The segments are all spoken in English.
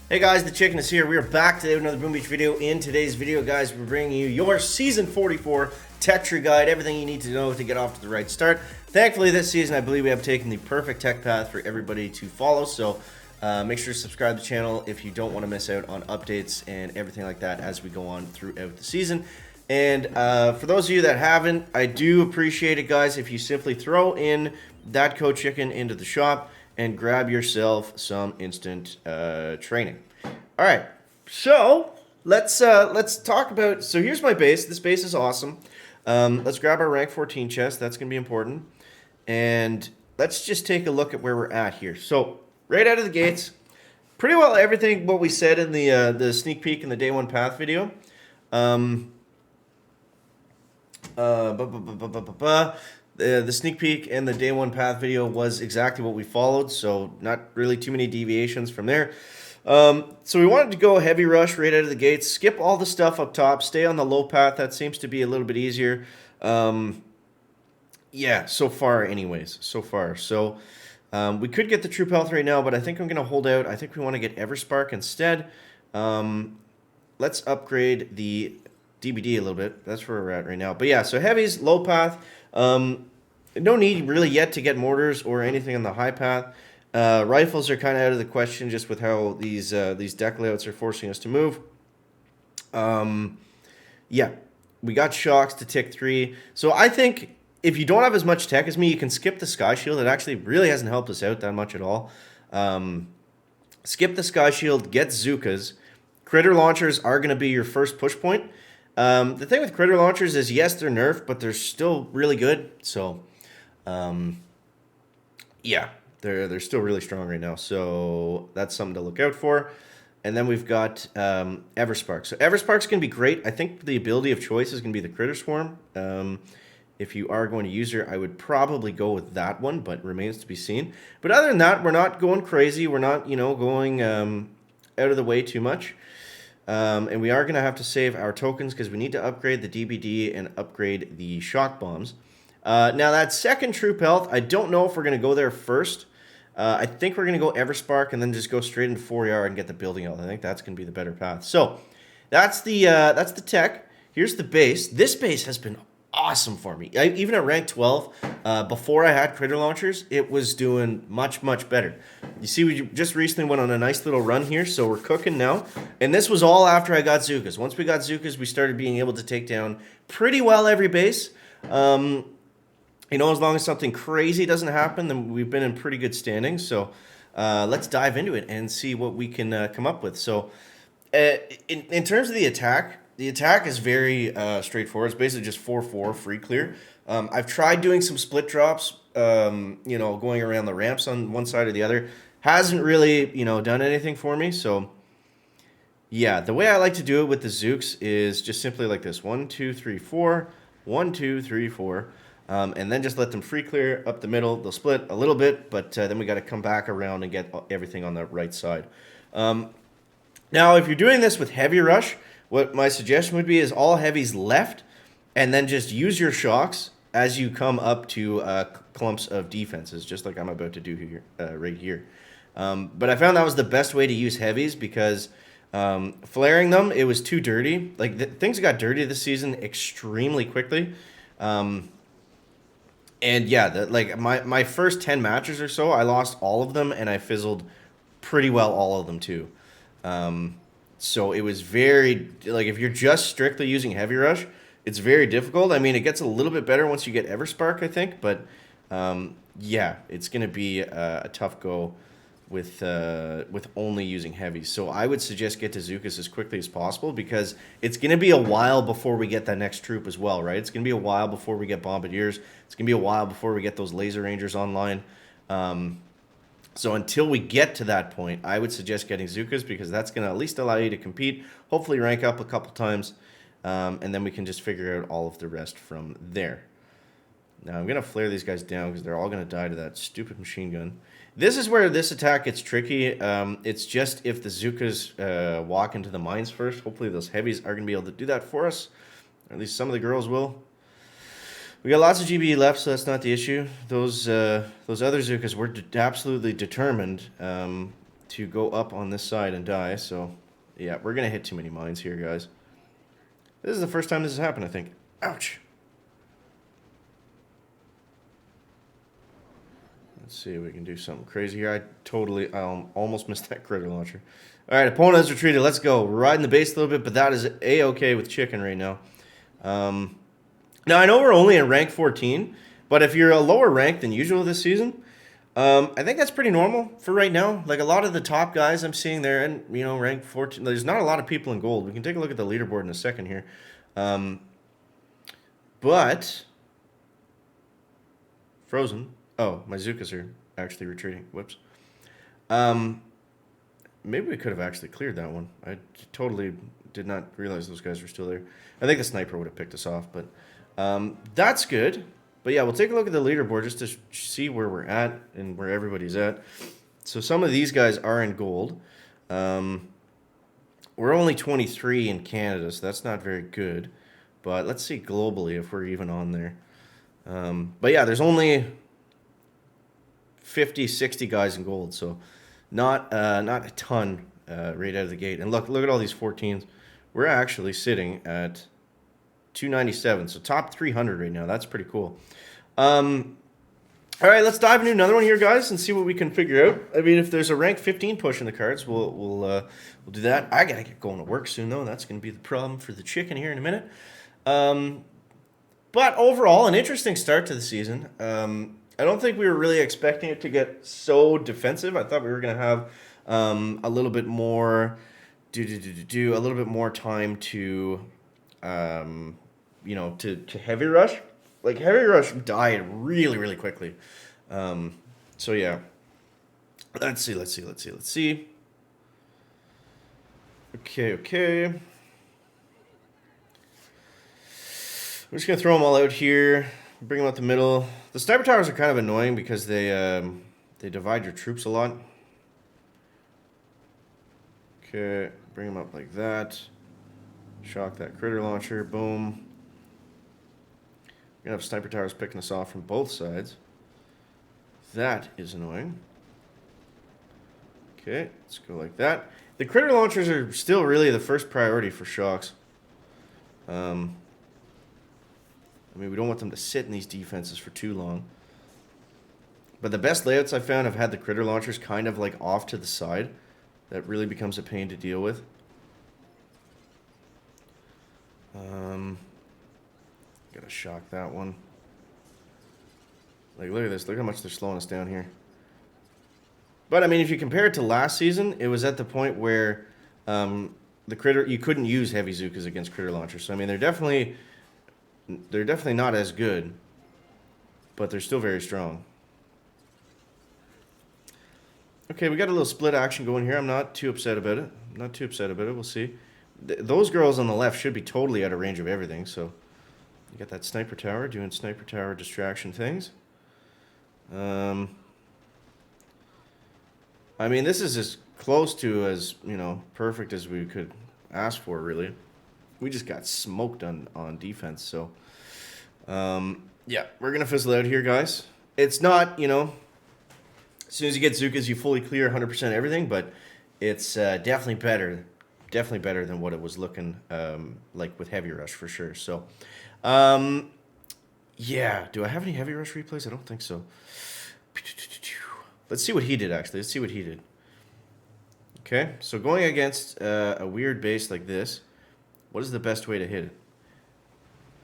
Hey guys, the Chicken is here. We are back today with another Boom Beach video. In today's video, guys, we're bringing you your Season 44 tech tree guide, everything you need to know to get off to the right start. Thankfully, this season, I believe we have taken the perfect tech path for everybody to follow, so make sure to subscribe to the channel if you don't want to miss out on updates and everything like that as we go on throughout the season. And for those of you that haven't, I do appreciate it, guys, if you simply throw in that code Chicken into the shop and grab yourself some instant training. All right, so let's talk about. So here's my base. This base is awesome. Let's grab our rank 14 chest. That's gonna be important. And let's just take a look at where we're at here. So right out of the gates, pretty well everything what we said in the sneak peek in the day one path video. The sneak peek and the day one path video was exactly what we followed, so not really too many deviations from there. So we wanted to go heavy rush right out of the gates, skip all the stuff up top, stay on the low path. That seems to be a little bit easier. Yeah, so far anyways, so far. So we could get the troop health right now, but I think I'm going to hold out. I think we want to get Everspark instead. Let's upgrade the DBD a little bit. That's where we're at right now. But yeah, so heavies, low path. No need really yet to get mortars or anything on the high path. Rifles are kind of out of the question just with how these deck layouts are forcing us to move. Yeah, we got shocks to tick 3. So I think if you don't have as much tech as me, you can skip the Sky Shield. It actually really hasn't helped us out that much at all. Skip the Sky Shield, get Zookas. Critter launchers are going to be your first push point. The thing with critter launchers is, yes, they're nerfed, but they're still really good. So, yeah, they're still really strong right now. So that's something to look out for. And then we've got Everspark. So Everspark's going to be great. I think the ability of choice is going to be the Critter Swarm. If you are going to use her, I would probably go with that one, but remains to be seen. But other than that, we're not going crazy. We're not, going out of the way too much. And we are going to have to save our tokens because we need to upgrade the DBD and upgrade the shock bombs. Now, that second troop health, I don't know if we're going to go there first. I think we're going to go Everspark and then just go straight into 4ER and get the building health. I think that's going to be the better path. So that's the tech. Here's the base. This base has been awesome for me. Even at rank 12, before I had critter launchers, it was doing much, much better. You see, we just recently went on a nice little run here, so we're cooking now. And this was all after I got Zookas. Once we got Zookas, we started being able to take down pretty well every base. As long as something crazy doesn't happen, then we've been in pretty good standing. So let's dive into it and see what we can come up with. So in terms of the attack is very straightforward. It's basically just 4-4 free clear. I've tried doing some split drops, going around the ramps on one side or the other. Hasn't really, done anything for me. So, yeah, the way I like to do it with the Zooks is just simply like this. 1, 2, 3, 4. 1, 2, 3, 4. And then just let them free clear up the middle. They'll split a little bit, but then we got to come back around and get everything on the right side. Now, if you're doing this with heavy rush, what my suggestion would be is all heavies left, and then just use your shocks as you come up to clumps of defenses, just like I'm about to do here, right here. But I found that was the best way to use heavies because flaring them, it was too dirty. Like things got dirty this season extremely quickly. And yeah, my first 10 matches or so, I lost all of them, and I fizzled pretty well all of them too. So it was very, if you're just strictly using heavy rush, it's very difficult. I mean, it gets a little bit better once you get Everspark, I think, but yeah, it's going to be a tough go with only using heavies. So I would suggest get to Zookas as quickly as possible because it's going to be a while before we get that next troop as well, right? It's going to be a while before we get Bombardiers. It's going to be a while before we get those Laser Rangers online. So until we get to that point, I would suggest getting Zookas because that's going to at least allow you to compete, hopefully rank up a couple times, and then we can just figure out all of the rest from there. Now I'm going to flare these guys down because they're all going to die to that stupid machine gun. This is where this attack gets tricky. It's just if the Zookas walk into the mines first. Hopefully those heavies are going to be able to do that for us, or at least some of the girls will. We got lots of GBE left, so that's not the issue. Those other Zookas were absolutely determined to go up on this side and die. So, yeah, we're going to hit too many mines here, guys. This is the first time this has happened, I think. Ouch. Let's see if we can do something crazy here. I almost missed that critter launcher. All right, opponent has retreated. Let's go. We're riding the base a little bit, but that is A-okay with chicken right now. Now, I know we're only in rank 14, but if you're a lower rank than usual this season, I think that's pretty normal for right now. Like, a lot of the top guys I'm seeing there in, rank 14. There's not a lot of people in gold. We can take a look at the leaderboard in a second here. But Frozen. Oh, my Zukas are actually retreating. Whoops. Maybe we could have actually cleared that one. I totally did not realize those guys were still there. I think the sniper would have picked us off, but that's good. But yeah, we'll take a look at the leaderboard just to see where we're at and where everybody's at. So some of these guys are in gold. We're only 23 in Canada, so that's not very good. But let's see globally if we're even on there. But yeah, there's only 50, 60 guys in gold, so not a ton right out of the gate. And look at all these 14s. We're actually sitting at 297, so top 300 right now. That's pretty cool. All right, let's dive into another one here, guys, and see what we can figure out. I mean, if there's a rank 15 push in the cards, we'll do that. I gotta get going to work soon, though. That's gonna be the problem for the chicken here in a minute. But overall, an interesting start to the season. I don't think we were really expecting it to get so defensive. I thought we were gonna have a little bit more a little bit more time to to heavy rush. Like, heavy rush died really, really quickly. So yeah. Let's see. Okay. We're just gonna throw them all out here. Bring them out the middle. The sniper towers are kind of annoying because they divide your troops a lot. Okay, bring them up like that. Shock that critter launcher. Boom. We're gonna have sniper towers picking us off from both sides. That is annoying. Okay, let's go like that. The critter launchers are still really the first priority for shocks. I mean, we don't want them to sit in these defenses for too long. But the best layouts I found have had the critter launchers kind of like off to the side. That really becomes a pain to deal with. Gotta shock that one. Like, look at this. Look how much they're slowing us down here. But, I mean, if you compare it to last season, it was at the point where you couldn't use heavy Zukas against critter launchers. So, I mean, they're definitely not as good, but they're still very strong. Okay, we got a little split action going here. I'm not too upset about it. We'll see. Those girls on the left should be totally out of range of everything. So you got that sniper tower doing sniper tower distraction things. I mean, this is as close to as, perfect as we could ask for, really. We just got smoked on defense. So, yeah, we're going to fizzle out here, guys. It's not, as soon as you get Zukas, you fully clear 100% everything, but it's definitely better than what it was looking like with Heavy Rush, for sure. So, yeah. Do I have any Heavy Rush replays? I don't think so. Let's see what he did, actually. Let's see what he did. Okay, so going against a weird base like this, what is the best way to hit it?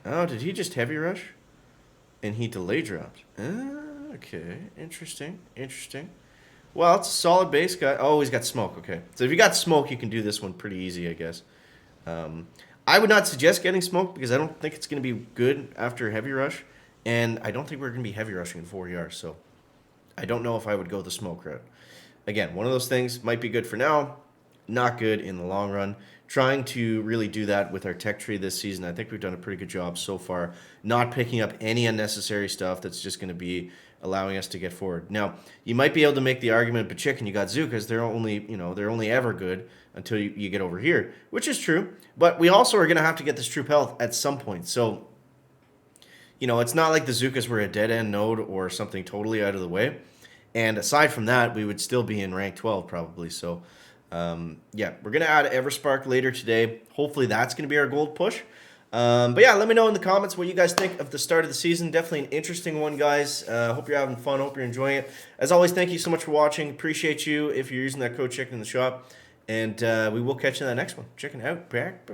Oh, did he just Heavy Rush? And he delay dropped. Okay, interesting. Well, it's a solid base guy. Oh, he's got smoke. Okay, so if you got smoke, you can do this one pretty easy, I guess. I would not suggest getting smoke because I don't think it's going to be good after Heavy Rush, and I don't think we're going to be Heavy Rushing in 4ER, so I don't know if I would go the smoke route. Again, one of those things might be good for now, not good in the long run. Trying to really do that with our tech tree this season. I think we've done a pretty good job so far, not picking up any unnecessary stuff that's just going to be allowing us to get forward. Now, you might be able to make the argument, but chicken, you got Zukas, they're only ever good until you get over here, which is true. But we also are going to have to get this troop health at some point. So, it's not like the Zukas were a dead-end node or something totally out of the way. And aside from that, we would still be in rank 12 probably. So, yeah, we're going to add Everspark later today. Hopefully that's going to be our gold push. But yeah, let me know in the comments what you guys think of the start of the season. Definitely an interesting one, guys. Hope you're having fun. Hope you're enjoying it. As always, thank you so much for watching. Appreciate you if you're using that code Chicken in the shop. And we will catch you in the next one. Chicken out. Back.